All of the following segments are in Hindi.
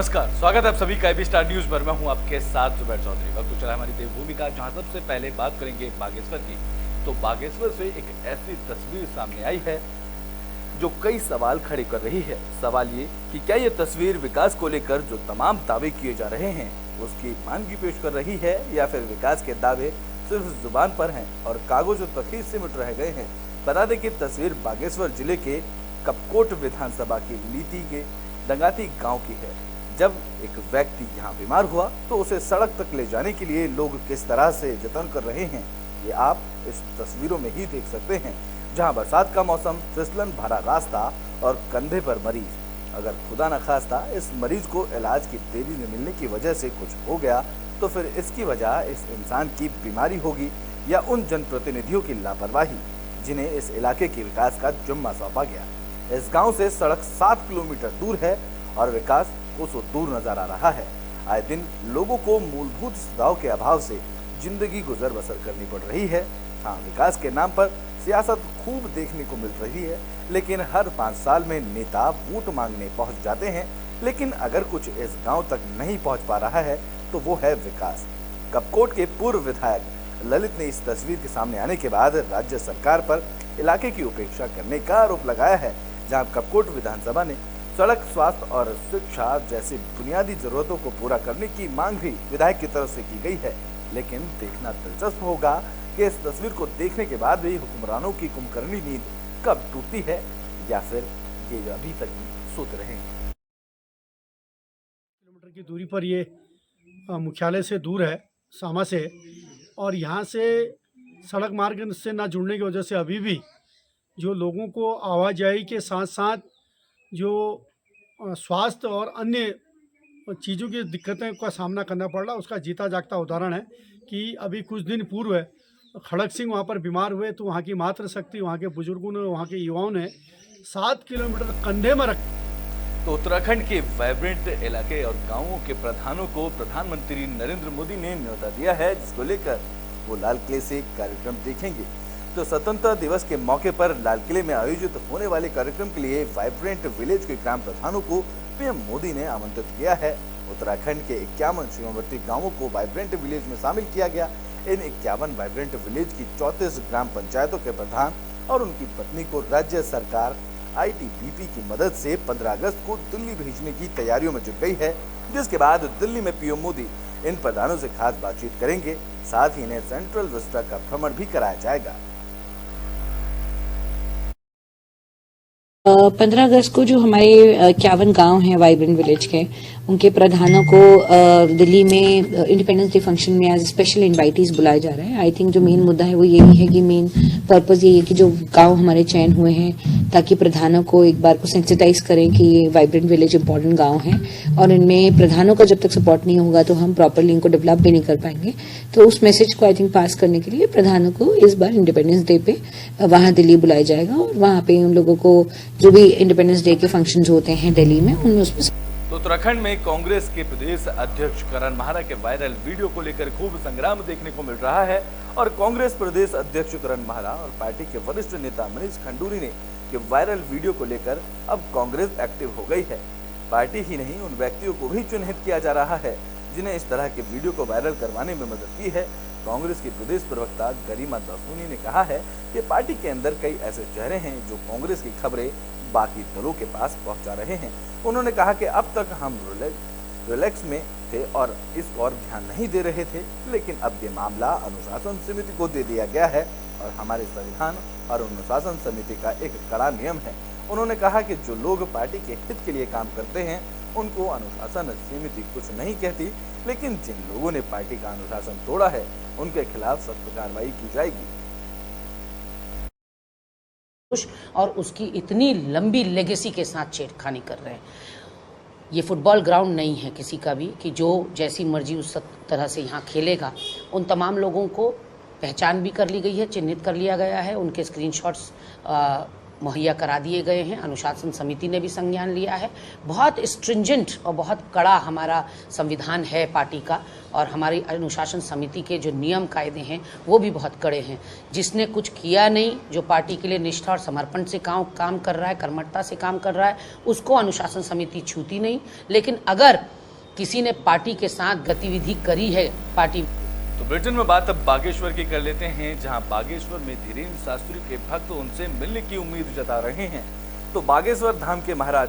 नमस्कार, स्वागत है आप सभी का IB स्टार न्यूज पर। मैं हूं आपके साथ जुबैर चौधरी। वक्त तो चला हमारी देवभूमि का, जहां सबसे पहले बात करेंगे बागेश्वर की। तो बागेश्वर से एक ऐसी तस्वीर सामने आई है जो कई सवाल खड़े कर रही है। सवाल ये कि क्या ये तस्वीर विकास को लेकर जो तमाम दावे किए जा रहे हैं उसकी मानगी पेश कर रही है, या फिर विकास के दावे सिर्फ जुबान पर हैं और कागजों तक ही सिमट रह गए हैं। बता दें कि तस्वीर बागेश्वर जिले के कपकोट विधानसभा की लीती के दंगाती गांव की है। जब एक व्यक्ति यहाँ बीमार हुआ तो उसे सड़क तक ले जाने के लिए लोग किस तरह से जतन कर रहे हैं, ये आप इस तस्वीरों में ही देख सकते हैं। जहाँ बरसात का मौसम, फिसलन भरा रास्ता और कंधे पर मरीज। अगर खुदा न खास्ता इस मरीज को इलाज की देरी में मिलने की वजह से कुछ हो गया तो फिर इसकी वजह इस इंसान की बीमारी होगी या उन जनप्रतिनिधियों की लापरवाही जिन्हें इस इलाके के विकास का जिम्मा सौंपा गया। इस गांव से सड़क 7 किलोमीटर दूर है और विकास कोसों दूर नजर आ रहा है। आए दिन लोगों को मूलभूत सुविधाओं के अभाव से जिंदगी गुजर बसर करनी पड़ रही है। हाँ, विकास के नाम पर सियासत खूब देखने को मिल रही है, लेकिन हर 5 साल में नेता वोट मांगने पहुंच जाते हैं, लेकिन अगर कुछ इस गांव तक नहीं पहुंच पा रहा है तो वो है विकास। कपकोट के पूर्व विधायक ललित ने इस तस्वीर के सामने आने के बाद राज्य सरकार पर इलाके की उपेक्षा करने का आरोप लगाया है। जहां कपकोट विधानसभा ने सड़क, स्वास्थ्य और शिक्षा जैसी बुनियादी जरूरतों को पूरा करने की मांग भी विधायक की तरफ से की गई है। लेकिन देखना दिलचस्प होगा कि इस तस्वीर को देखने के बाद भी हुक्मरानों की कुंभकर्णी नींद कब टूटती है, या फिर ये अभी तक सोते रहेंगे। किलोमीटर की दूरी पर ये मुख्यालय से दूर है, सामा से, और यहाँ से सड़क मार्ग से ना जुड़ने की वजह से अभी भी जो लोगों को आवाजाही के साथ साथ जो स्वास्थ्य और अन्य चीज़ों की दिक्कतें का सामना करना पड़ रहा, उसका जीता जागता उदाहरण है कि अभी कुछ दिन पूर्व खड़क सिंह वहाँ पर बीमार हुए तो वहाँ की मातृशक्ति, वहाँ के बुजुर्गों ने, वहाँ के युवाओं ने 7 किलोमीटर कंधे में रख। तो उत्तराखंड के वाइब्रेंट इलाके और गांवों के प्रधानों को प्रधानमंत्री नरेंद्र मोदी ने न्योता दिया है, जिसको लेकर वो लाल किले से कार्यक्रम देखेंगे। तो स्वतंत्रता दिवस के मौके पर लाल किले में आयोजित होने वाले कार्यक्रम के लिए वाइब्रेंट विलेज के ग्राम प्रधानों को पीएम मोदी ने आमंत्रित किया है। उत्तराखंड के 51 सीमावर्ती गांवों को वाइब्रेंट विलेज में शामिल किया गया। इन 51 वाइब्रेंट विलेज की 34 ग्राम पंचायतों के प्रधान और उनकी पत्नी को राज्य सरकार ITBP की मदद से 15 अगस्त को दिल्ली भेजने की तैयारियों में जुट गई है, जिसके बाद दिल्ली में पीएम मोदी इन प्रधानों से खास बातचीत करेंगे। साथ ही इन्हें सेंट्रल विस्टा का भ्रमण भी कराया जाएगा। 15 अगस्त को जो हमारे 51 गांव हैं वाइब्रेंट विलेज के, उनके प्रधानों को दिल्ली में इंडिपेंडेंस डे फंक्शन में एज स्पेशल इनवाइटीज बुलाया जा रहा है। आई थिंक जो मेन मुद्दा है वो यही है कि मेन पर्पस यही है कि जो गांव हमारे चयन हुए हैं, ताकि प्रधानों को एक बार को सेंसिटाइज करें कि ये वाइब्रेंट विलेज इंपॉर्टेंट गांव है और इनमें प्रधानों का जब तक सपोर्ट नहीं होगा तो हम प्रॉपरली इनको डेवलप भी नहीं कर पाएंगे। तो उस मैसेज को आई थिंक पास करने के लिए प्रधानों को इस बार इंडिपेंडेंस डे पे वहां दिल्ली बुलाया जाएगा और वहां पे उन लोगों को जो भी इंडिपेंडेंस डे के फंक्शंस होते हैं दिल्ली में, उनमें उसमें। तो उत्तराखंड में कांग्रेस के प्रदेश अध्यक्ष करण महारा के वायरल वीडियो को लेकर खूब संग्राम देखने को मिल रहा है और कांग्रेस प्रदेश अध्यक्ष करण महारा और पार्टी के वरिष्ठ नेता मनीष खंडूरी ने ये वायरल वीडियो को लेकर अब कांग्रेस एक्टिव हो गई है। पार्टी ही नहीं, उन व्यक्तियों को भी चिन्हित किया जा रहा है जिन्हें इस तरह के वीडियो को वायरल करवाने में मदद की है। कांग्रेस की प्रदेश प्रवक्ता गरिमा दासोनी ने कहा है कि पार्टी के अंदर कई ऐसे चेहरे हैं जो कांग्रेस की खबरें बाकी दलों के पास पहुंचा रहे हैं। उन्होंने कहा कि अब तक हम रिलैक्स में थे और इस और ध्यान नहीं दे रहे थे, लेकिन अब ये मामला अनुशासन समिति को दे दिया गया है और हमारे संविधान और अनुशासन समिति का एक कड़ा नियम है। उन्होंने कहा कि जो लोग पार्टी के हित के लिए काम करते हैं उनको अनुशासन समिति कुछ नहीं कहती, लेकिन जिन लोगों ने पार्टी का अनुशासन तोड़ा है उनके खिलाफ सख्त कार्रवाई की जाएगी। और उसकी इतनी लंबी लेगेसी के साथ छेड़खानी कर रहे हैं। ये फुटबॉल ग्राउंड नहीं है किसी का भी कि जो जैसी मर्जी उस तरह से यहाँ खेलेगा। उन तमाम लोगों को पहचान भी कर ली गई है, चिन्हित कर लिया गया है, उनके स्क्रीनशॉट्स मुहैया करा दिए गए हैं। अनुशासन समिति ने भी संज्ञान लिया है। बहुत स्ट्रिंजेंट और बहुत कड़ा हमारा संविधान है पार्टी का, और हमारी अनुशासन समिति के जो नियम कायदे हैं वो भी बहुत कड़े हैं। जिसने कुछ किया नहीं, जो पार्टी के लिए निष्ठा और समर्पण से काम कर रहा है, कर्मठता से काम कर रहा है, उसको अनुशासन समिति छूती नहीं। लेकिन अगर किसी ने पार्टी के साथ गतिविधि करी है, पार्टी तो ब्रिटेन में बात अब बागेश्वर की कर लेते हैं, जहां बागेश्वर में धीरेन्द्र शास्त्री के भक्त उनसे मिलने की उम्मीद जता रहे हैं। तो बागेश्वर धाम के महाराज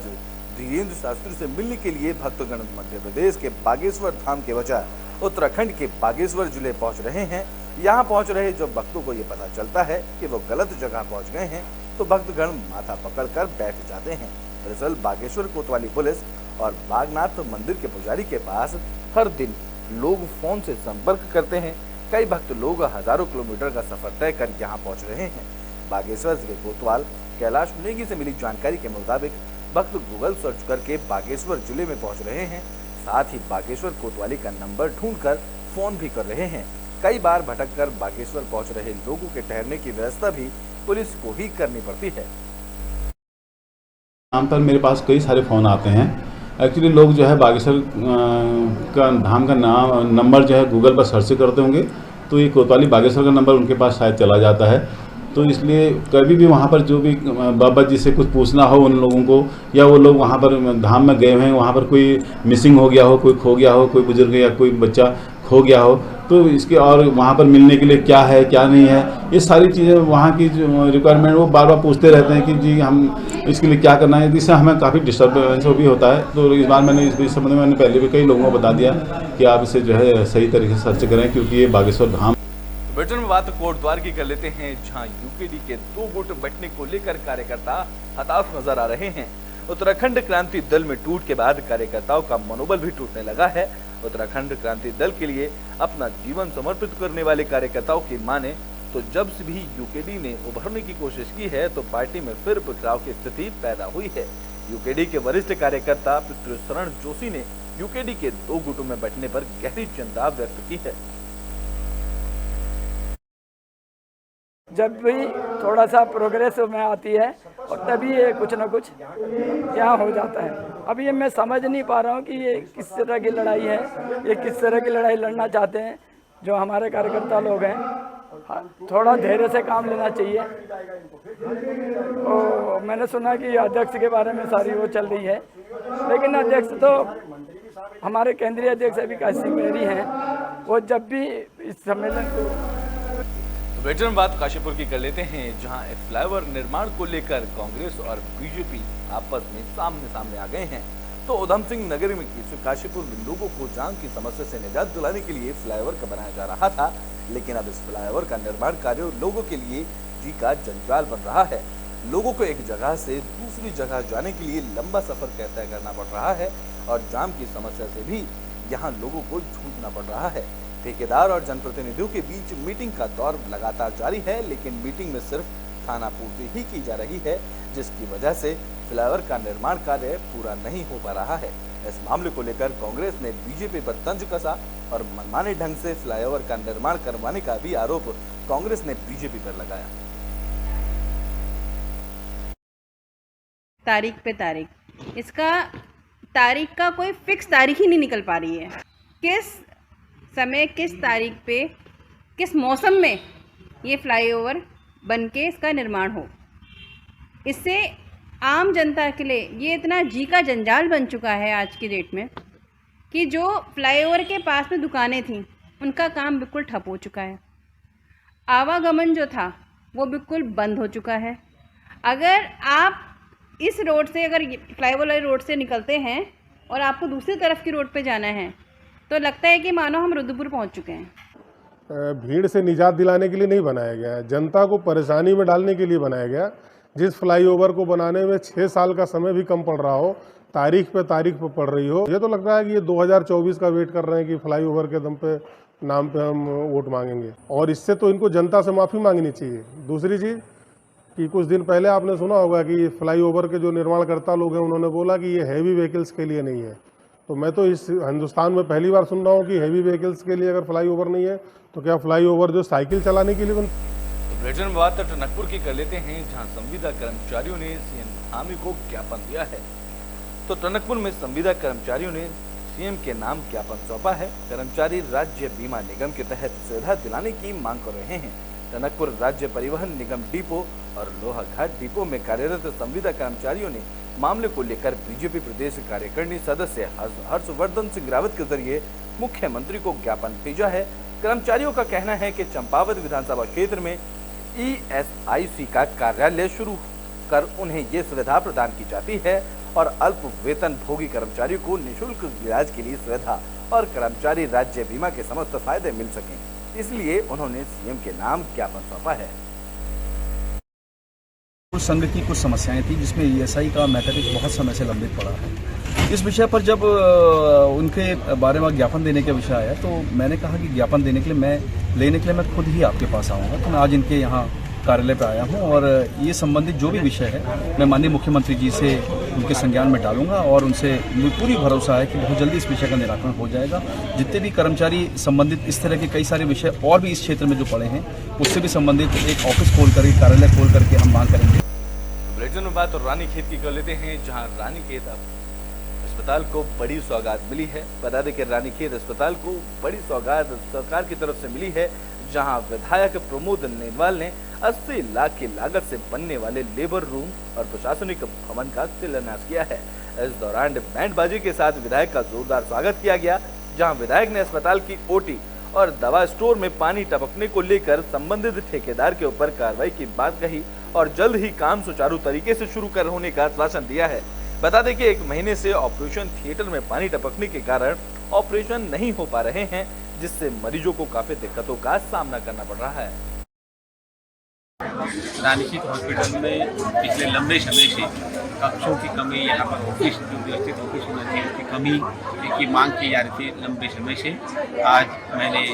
धीरेन्द्र शास्त्री से मिलने के लिए भक्तगण मध्य प्रदेश के बागेश्वर धाम के बजाय उत्तराखंड के बागेश्वर जिले पहुंच रहे हैं। यहाँ पहुंच रहे जब भक्तों को ये पता चलता है कि वो गलत जगह पहुंच गए हैं, तो भक्तगण माथा पकड़कर बैठ जाते हैं। दरअसल बागेश्वर कोतवाली पुलिस और बागनाथ मंदिर के पुजारी के पास हर दिन लोग फोन से संपर्क करते हैं। कई भक्त लोग हजारों किलोमीटर का सफर तय कर यहाँ पहुंच रहे हैं। बागेश्वर के कोतवाल कैलाश नेगी से मिली जानकारी के मुताबिक भक्त गूगल सर्च करके बागेश्वर जिले में पहुंच रहे हैं। साथ ही बागेश्वर कोतवाली का नंबर ढूंढकर फोन भी कर रहे हैं। कई बार भटककर बागेश्वर पहुंच रहे लोगों के ठहरने की व्यवस्था भी पुलिस को ही करनी पड़ती है। नाम पर मेरे पास कई सारे फ़ोन आते हैं। एक्चुअली लोग जो है बागेश्वर का धाम का नंबर जो है गूगल पर सर्च करते होंगे, तो ये कोतवाली बागेश्वर का नंबर उनके पास शायद चला जाता है। तो इसलिए कभी भी वहाँ पर जो भी बाबा जी से कुछ पूछना हो उन लोगों को, या वो लोग वहाँ पर धाम में गए हैं, वहाँ पर कोई मिसिंग हो गया हो, कोई खो गया हो, कोई बुजुर्ग या कोई बच्चा खो गया हो, तो इसके और वहाँ पर मिलने के लिए क्या है क्या नहीं है, ये सारी चीज़ें वहाँ की जो रिक्वायरमेंट वो बार बार पूछते रहते हैं कि जी हम इसके लिए क्या करना है। इससे हमें काफ़ी डिस्टर्बेंस भी होता है। तो इस बार मैंने इस संबंध में मैंने पहले भी कई लोगों को बता दिया कि आप इसे जो है सही तरीके से सर्च करें, क्योंकि ये बागेश्वर धाम। ब्रिटेन में बात कोटद्वार की कर लेते हैं, जहां यूकेडी के 2 गुट बैठने को लेकर कार्यकर्ता हताश नजर आ रहे हैं। उत्तराखंड क्रांति दल में टूट के बाद कार्यकर्ताओं का मनोबल भी टूटने लगा है। उत्तराखंड क्रांति दल के लिए अपना जीवन समर्पित करने वाले कार्यकर्ताओं की माने तो जब से भी यूकेडी ने उभरने की कोशिश की है, तो पार्टी में फिर बिखराव की स्थिति पैदा हुई है। यूकेडी के वरिष्ठ कार्यकर्ता पितृशरण जोशी ने यूकेडी के 2 गुटों में बैठने पर गहरी चिंता व्यक्त की है। जब भी थोड़ा सा प्रोग्रेस में आती है और तभी ये कुछ ना कुछ यहाँ हो जाता है। अब ये मैं समझ नहीं पा रहा हूँ कि ये किस तरह की लड़ाई है, ये किस तरह की लड़ाई लड़ना चाहते हैं जो हमारे कार्यकर्ता लोग हैं। थोड़ा धैर्य से काम लेना चाहिए। और मैंने सुना कि अध्यक्ष के बारे में सारी वो चल रही है, लेकिन अध्यक्ष तो हमारे केंद्रीय अध्यक्ष अभी काशी मेरी हैं, वो जब भी इस सम्मेलन को ब्रिटेन में बात काशीपुर की कर लेते हैं, जहां एक फ्लाईओवर निर्माण को लेकर कांग्रेस और बीजेपी आपस में सामने आ गए हैं। तो उधम सिंह नगर में काशीपुर में लोगों को जाम की समस्या से निजात दिलाने के लिए फ्लाईओवर का बनाया जा रहा था, लेकिन अब इस फ्लाईओवर का निर्माण कार्य लोगों के लिए जी का जंजाल बन रहा है। लोगों को एक जगह से दूसरी जगह जाने के लिए लंबा सफर तय करना पड़ रहा है और जाम की समस्या से भी यहाँ लोगों को जूझना पड़ रहा है। ठेकेदार और जनप्रतिनिधियों के बीच मीटिंग का दौर लगातार जारी है, लेकिन मीटिंग में सिर्फ खानापूर्ति ही की जा रही है, जिसकी वजह से फ्लाईओवर का निर्माण कार्य पूरा नहीं हो पा रहा है। इस मामले को लेकर कांग्रेस ने बीजेपी पर तंज कसा और मनमाने ढंग से फ्लाईओवर का निर्माण करवाने का भी आरोप कांग्रेस ने बीजेपी पर लगाया। तारीख पे तारीख, इसका तारीख का कोई फिक्स तारीख ही नहीं निकल पा रही है। किस समय, किस तारीख पे, किस मौसम में ये फ्लाईओवर बनके इसका निर्माण हो। इससे आम जनता के लिए ये इतना जी का जंजाल बन चुका है आज की डेट में कि जो फ्लाईओवर के पास में दुकानें थीं उनका काम बिल्कुल ठप हो चुका है। आवागमन जो था वो बिल्कुल बंद हो चुका है। अगर आप इस रोड से, अगर फ्लाईओवर वाले रोड से निकलते हैं और आपको दूसरी तरफ की रोड पे जाना है, तो लगता है कि मानो हम रुद्रपुर पहुंच चुके हैं। भीड़ से निजात दिलाने के लिए नहीं बनाया गया है, जनता को परेशानी में डालने के लिए बनाया गया। जिस फ्लाईओवर को बनाने में 6 साल का समय भी कम पड़ रहा हो, तारीख पे पड़ रही हो, ये तो लगता है कि ये 2024 का वेट कर रहे हैं कि फ्लाईओवर के दम पे नाम पे हम वोट मांगेंगे। और इससे तो इनको जनता से माफ़ी मांगनी चाहिए। दूसरी चीज़ कि कुछ दिन पहले आपने सुना होगा कि फ्लाईओवर के जो निर्माणकर्ता लोग हैं उन्होंने बोला कि ये हैवी व्हीकल्स के लिए नहीं है। तो मैं तो इस हिंदुस्तान में पहली बार सुन रहा हूँ कि हैवी व्हीकल्स के लिए अगर फ्लाईओवर नहीं है तो क्या फ्लाईओवर जो साइकिल चलाने के लिए बुलेटिन में बात टनकपुर की कर लेते हैं, जहां संविदा कर्मचारियों ने सीएम धामी को ज्ञापन दिया है। तो टनकपुर में संविदा कर्मचारियों ने सीएम के नाम ज्ञापन सौंपा है। कर्मचारी राज्य बीमा निगम के तहत सुविधा दिलाने की मांग कर रहे हैं। टनकपुर राज्य परिवहन निगम डिपो और लोहाघाट डिपो में कार्यरत संविदा कर्मचारियों ने मामले को लेकर बीजेपी प्रदेश कार्यकारिणी सदस्य हर्षवर्धन सिंह रावत के जरिए मुख्यमंत्री को ज्ञापन भेजा है। कर्मचारियों का कहना है कि चंपावत विधानसभा क्षेत्र में ESIC का कार्यालय शुरू कर उन्हें ये सुविधा प्रदान की जाती है और अल्प वेतन भोगी कर्मचारियों को निःशुल्क इलाज के लिए सुविधा और कर्मचारी राज्य बीमा के समस्त फायदे मिल सकें, इसलिए उन्होंने सीएम के नाम ज्ञापन सौंपा है। संघ की कुछ समस्याएं थी जिसमें ESI का मैटर बहुत समय से लंबित पड़ा है। इस विषय पर जब उनके बारे में ज्ञापन देने का विषय आया तो मैंने कहा कि ज्ञापन लेने के लिए मैं खुद ही आपके पास आऊँगा। तो मैं आज इनके यहाँ कार्यालय पर आया हूँ और ये संबंधित जो भी विषय है मैं माननीय मुख्यमंत्री जी से उनके संज्ञान में डालूंगा और उनसे पूरी भरोसा है कि बहुत जल्दी इस विषय का निराकरण हो जाएगा। जितने भी कर्मचारी संबंधित इस तरह के कई सारे विषय और भी इस क्षेत्र में जो पड़े हैं उससे भी संबंधित एक ऑफिस खोल कर कार्यालय खोल करके हम मांग करेंगे। बुलेटिन में बात और रानीखेत की कर लेते हैं, जहां रानीखेत अस्पताल को बड़ी सौगात मिली है। बता दें कि रानीखेत अस्पताल को बड़ी सौगात सरकार की तरफ से मिली है, जहां विधायक प्रमोद नेरवाल ने 80 लाख की लागत से बनने वाले लेबर रूम और प्रशासनिक भवन का शिलान्यास किया है। इस दौरान बैंडबाजी के साथ विधायक का जोरदार स्वागत किया गया, जहां विधायक ने अस्पताल की OT और दवा स्टोर में पानी टपकने को लेकर संबंधित ठेकेदार के ऊपर कार्रवाई की बात कही और जल्द ही काम सुचारू तरीके से शुरू कर होने का आश्वासन दिया है। बता दें कि 1 महीने से ऑपरेशन थिएटर में पानी टपकने के कारण ऑपरेशन नहीं हो पा रहे हैं, जिससे मरीजों को काफी दिक्कतों का सामना करना पड़ रहा है। रानीखेत हॉस्पिटल में पिछले लंबे समय से कक्षों की कमी, यहाँ पर ऑफिस जो व्यवस्थित ऑफिस होना चाहिए उसकी कमी की मांग की जा रही थी लंबे समय से। आज मैंने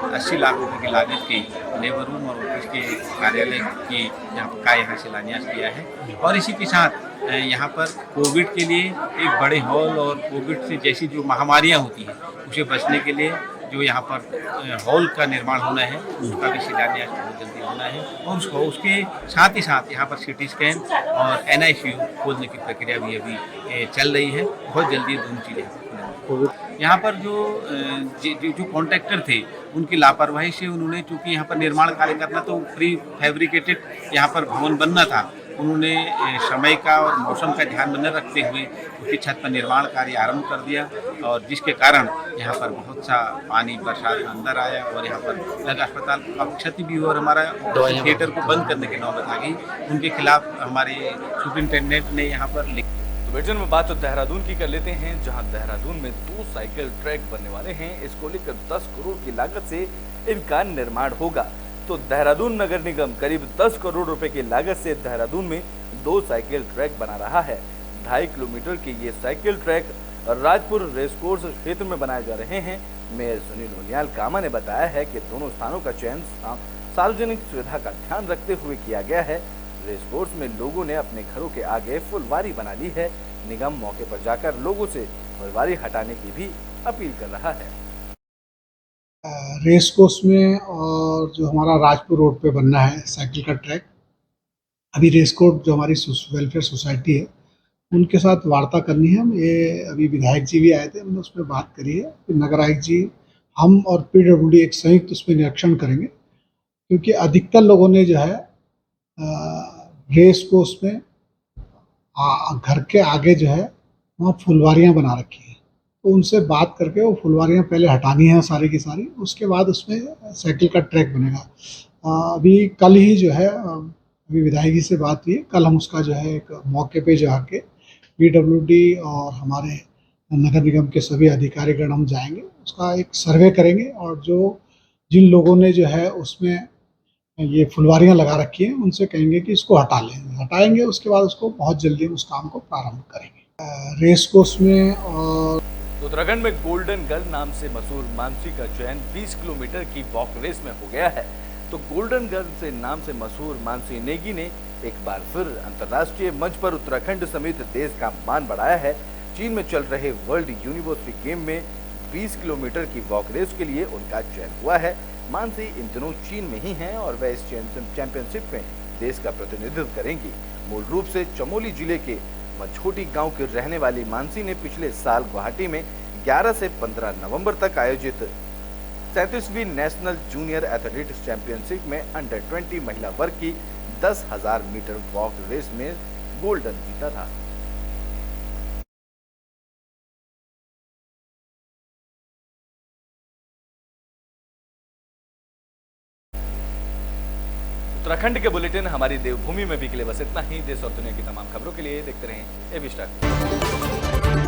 80 लाख रुपए की लागत के लेबर रूम और ऑफिस के कार्यालय की यहाँ शिलान्यास किया है और इसी के साथ यहाँ पर कोविड के लिए एक बड़े हॉल और कोविड से जैसी जो महामारियाँ होती हैं उसे बचने के लिए जो यहाँ पर हॉल का निर्माण होना है उसका भी शिलान्यास बहुत जल्दी होना है और उसके साथ ही साथ यहाँ पर CT स्कैन और NICU खोलने की प्रक्रिया भी अभी चल रही है। बहुत जल्दी दोनों चीज़ें यहाँ पर जो कॉन्ट्रैक्टर थे उनकी लापरवाही से उन्होंने, चूँकि यहाँ पर निर्माण कार्य करना तो प्री फैब्रिकेटेड यहाँ पर भवन बनना था, उन्होंने समय का और मौसम का ध्यान में न रखते हुए उसकी छत पर निर्माण कार्य आरंभ कर दिया और जिसके कारण यहाँ पर बहुत सा पानी बरसात में अंदर आया और यहाँ पर लगा अस्पताल को काफ़ी क्षति भी हुई और हमारा थिएटर को बंद करने की नौबत आ गई। उनके खिलाफ हमारे सुपरिटेंडेंट ने यहाँ पर तो बुलेटिन में बात तो देहरादून की कर लेते हैं, जहां देहरादून में 2 साइकिल ट्रैक बनने वाले हैं। इसको लेकर 10 करोड़ की लागत से इनका निर्माण होगा। तो देहरादून नगर निगम करीब 10 करोड़ रुपए की लागत से देहरादून में 2 साइकिल ट्रैक बना रहा है। 2.5 किलोमीटर के ये साइकिल ट्रैक राजपुर रेसकोर्स क्षेत्र में बनाए जा रहे हैं। मेयर सुनील उनियाल कामा ने बताया है कि दोनों स्थानों का चयन सार्वजनिक सुविधा का ध्यान रखते हुए किया गया है। रेसकोर्स में लोगों ने अपने घरों के आगे फुलवारी बना ली है। निगम मौके पर जाकर लोगों से फुलवारी हटाने की भी अपील कर रहा है। रेस कोर्स में और जो हमारा राजपुर रोड पे बनना है साइकिल का ट्रैक, अभी रेस कोर्स जो हमारी वेलफेयर सोसाइटी है उनके साथ वार्ता करनी है। ये अभी विधायक जी भी आए थे, हमने उसमें बात करी है कि नगर आयुक्त जी, हम और PWD एक संयुक्त उसमें निरीक्षण करेंगे, क्योंकि अधिकतर लोगों ने जो है रेस कोर्स में घर के आगे जो है वहाँ फुलवारियाँ बना रखी है, तो उनसे बात करके वो फुलवारियाँ पहले हटानी है सारी की सारी, उसके बाद उसमें साइकिल का ट्रैक बनेगा। अभी कल ही जो है अभी विधायक जी से बात हुई, कल हम उसका जो है एक मौके पे जो आके PWD और हमारे नगर निगम के सभी अधिकारीगण हम जाएंगे, उसका एक सर्वे करेंगे और जो जिन लोगों ने जो है उसमें ये फुलवारियाँ लगा रखी हैं उनसे कहेंगे कि इसको हटा लें, हटाएंगे उसके बाद उसको बहुत जल्दी उस काम को प्रारंभ करेंगे। रेस कोर्स में और उत्तराखंड में गोल्डन गर्ल नाम से मशहूर मानसी का चयन 20 किलोमीटर की वॉक रेस में हो गया है। तो गोल्डन गर्ल से नाम से मशहूर मानसी नेगी ने एक बार फिर अंतर्राष्ट्रीय मंच पर उत्तराखंड समेत देश का मान बढ़ाया है। चीन में चल रहे वर्ल्ड यूनिवर्सिटी गेम में 20 किलोमीटर की वॉक रेस के लिए उनका चयन हुआ है। मानसी इन दिनों चीन में ही हैं और वह इस चैंपियनशिप में देश का प्रतिनिधित्व करेंगी। मूल रूप से चमोली जिले के मछोटी गांव की रहने वाली मानसी ने पिछले साल गुवाहाटी में 11 से 15 नवंबर तक आयोजित 37वीं नेशनल जूनियर एथलेटिक्स चैंपियनशिप में अंडर 20 महिला वर्ग की 10,000 मीटर वॉक रेस में गोल्डन जीता था। उत्तराखंड के बुलेटिन हमारी देवभूमि में भी के लिए बस इतना ही। देश और दुनिया की तमाम खबरों के लिए देखते रहें एबी स्टार।